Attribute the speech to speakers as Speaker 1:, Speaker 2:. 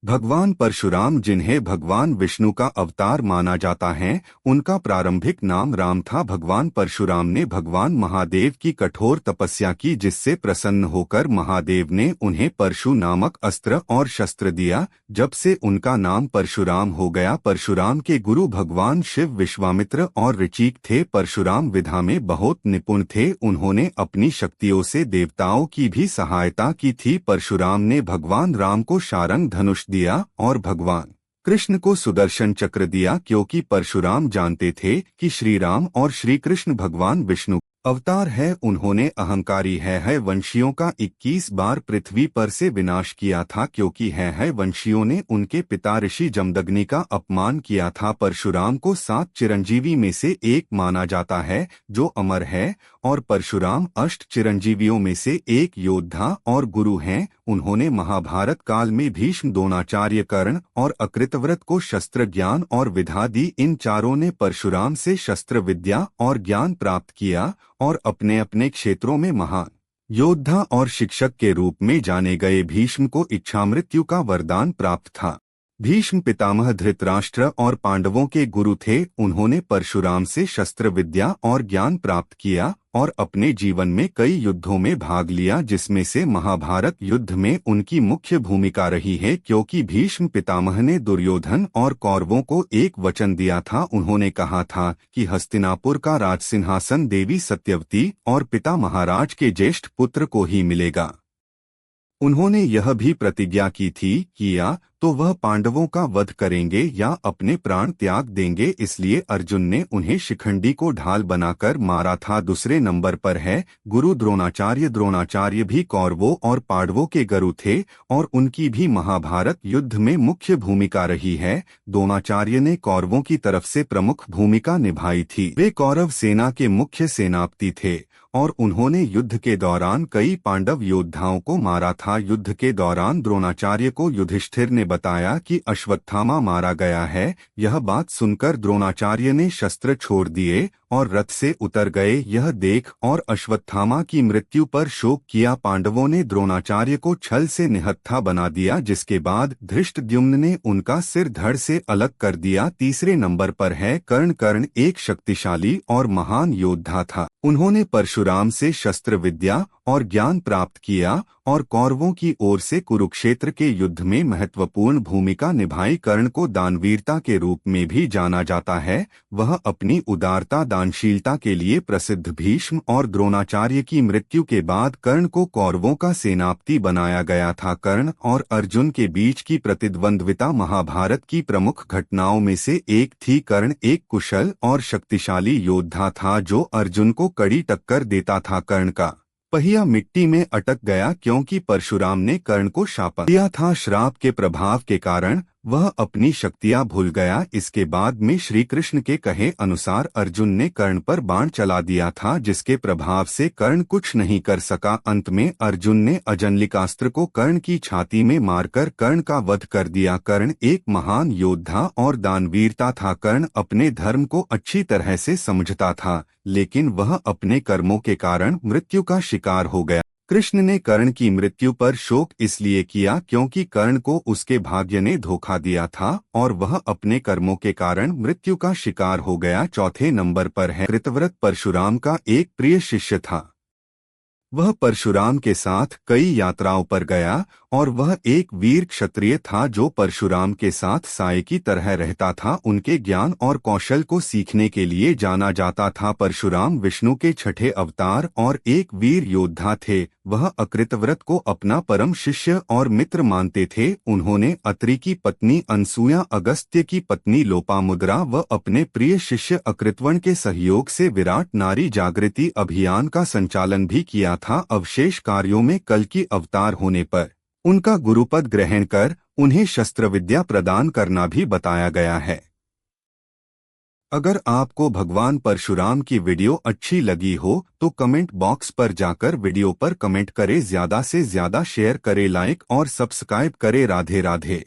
Speaker 1: भगवान परशुराम, जिन्हें भगवान विष्णु का अवतार माना जाता है, उनका प्रारंभिक नाम राम था। भगवान परशुराम ने भगवान महादेव की कठोर तपस्या की, जिससे प्रसन्न होकर महादेव ने उन्हें परशु नामक अस्त्र और शस्त्र दिया, जब से उनका नाम परशुराम हो गया। परशुराम के गुरु भगवान शिव, विश्वामित्र और ऋचिक थे। परशुराम विद्या में बहुत निपुण थे। उन्होंने अपनी शक्तियों से देवताओं की भी सहायता की थी। परशुराम ने भगवान राम को शारंग धनुष दिया और भगवान कृष्ण को सुदर्शन चक्र दिया, क्योंकि परशुराम जानते थे कि श्री राम और श्री कृष्ण भगवान विष्णु अवतार है। उन्होंने अहंकारी है वंशियों का 21 बार पृथ्वी पर से विनाश किया था, क्योंकि है वंशियों ने उनके पिता ऋषि जमदग्नि का अपमान किया था। परशुराम को 7 चिरंजीवी में से एक माना जाता है, जो अमर है, और परशुराम 8 चिरंजीवियों में से एक योद्धा और गुरु हैं। उन्होंने महाभारत काल में भीष्म, द्रोणाचार्य, कर्ण और अकृतव्रत को शस्त्र ज्ञान और विद्या दी। इन चारों ने परशुराम से शस्त्र विद्या और ज्ञान प्राप्त किया और अपने अपने क्षेत्रों में महान योद्धा और शिक्षक के रूप में जाने गए। भीष्म को इच्छामृत्यु का वरदान प्राप्त था। भीष्म पितामह धृतराष्ट्र और पांडवों के गुरु थे। उन्होंने परशुराम से शस्त्र विद्या और ज्ञान प्राप्त किया और अपने जीवन में कई युद्धों में भाग लिया, जिसमें से महाभारत युद्ध में उनकी मुख्य भूमिका रही है, क्योंकि भीष्म पितामह ने दुर्योधन और कौरवों को एक वचन दिया था। उन्होंने कहा था कि हस्तिनापुर का राजसिंहासन देवी सत्यवती और पिता महाराज के ज्येष्ठ पुत्र को ही मिलेगा। उन्होंने यह भी प्रतिज्ञा की थी कि या तो वह पांडवों का वध करेंगे या अपने प्राण त्याग देंगे। इसलिए अर्जुन ने उन्हें शिखंडी को ढाल बनाकर मारा था। दूसरे नंबर पर है गुरु द्रोणाचार्य। द्रोणाचार्य भी कौरवों और पांडवों के गुरु थे और उनकी भी महाभारत युद्ध में मुख्य भूमिका रही है। द्रोणाचार्य ने कौरवों की तरफ से प्रमुख भूमिका निभाई थी। वे कौरव सेना के मुख्य सेनापति थे और उन्होंने युद्ध के दौरान कई पांडव योद्धाओं को मारा था। युद्ध के दौरान द्रोणाचार्य को युधिष्ठिर ने बताया कि अश्वत्थामा मारा गया है। यह बात सुनकर द्रोणाचार्य ने शस्त्र छोड़ दिए और रथ से उतर गए। यह देख और अश्वत्थामा की मृत्यु पर शोक किया। पांडवों ने द्रोणाचार्य को छल से निहत्था बना दिया, जिसके बाद धृष्टद्युम्न ने उनका सिर धड़ से अलग कर दिया। तीसरे नंबर पर है कर्ण। कर्ण एक शक्तिशाली और महान योद्धा था। उन्होंने परशुराम से शस्त्र विद्या और ज्ञान प्राप्त किया और कौरवों की ओर से कुरुक्षेत्र के युद्ध में महत्वपूर्ण भूमिका निभाई। कर्ण को दानवीरता के रूप में भी जाना जाता है। वह अपनी उदारता, दानशीलता के लिए प्रसिद्ध। भीष्म और द्रोणाचार्य की मृत्यु के बाद कर्ण को कौरवों का सेनापति बनाया गया था। कर्ण और अर्जुन के बीच की प्रतिद्वंद्विता महाभारत की प्रमुख घटनाओं में से एक थी। कर्ण एक कुशल और शक्तिशाली योद्धा था जो अर्जुन को कड़ी टक्कर देता था। कर्ण का पहिया मिट्टी में अटक गया क्योंकि परशुराम ने कर्ण को शाप दिया था। श्राप के प्रभाव के कारण वह अपनी शक्तियां भूल गया। इसके बाद में श्री कृष्ण के कहे अनुसार अर्जुन ने कर्ण पर बाण चला दिया था, जिसके प्रभाव से कर्ण कुछ नहीं कर सका। अंत में अर्जुन ने अजनलिकास्त्र को कर्ण की छाती में मारकर कर्ण का वध कर दिया। कर्ण एक महान योद्धा और दानवीरता था। कर्ण अपने धर्म को अच्छी तरह से समझता था, लेकिन वह अपने कर्मों के कारण मृत्यु का शिकार हो गया। कृष्ण ने कर्ण की मृत्यु पर शोक इसलिए किया क्योंकि कर्ण को उसके भाग्य ने धोखा दिया था और वह अपने कर्मों के कारण मृत्यु का शिकार हो गया। चौथे नंबर पर है कृतव्रत। परशुराम का एक प्रिय शिष्य था। वह परशुराम के साथ कई यात्राओं पर गया और वह एक वीर क्षत्रिय था जो परशुराम के साथ साए की तरह रहता था। उनके ज्ञान और कौशल को सीखने के लिए जाना जाता था। परशुराम विष्णु के छठे अवतार और एक वीर योद्धा थे। वह अकृतव्रत को अपना परम शिष्य और मित्र मानते थे। उन्होंने अत्रि की पत्नी अनसुया, अगस्त्य की पत्नी लोपामुद्रा व अपने प्रिय शिष्य अकृतवर्ण के सहयोग से विराट नारी जागृति अभियान का संचालन भी किया था। अवशेष कार्यों में कल्कि अवतार होने पर उनका गुरुपद ग्रहण कर उन्हें शस्त्र विद्या प्रदान करना भी बताया गया है। अगर आपको भगवान परशुराम की वीडियो अच्छी लगी हो तो कमेंट बॉक्स पर जाकर वीडियो पर कमेंट करें, ज्यादा से ज्यादा शेयर करें, लाइक और सब्सक्राइब करें। राधे राधे।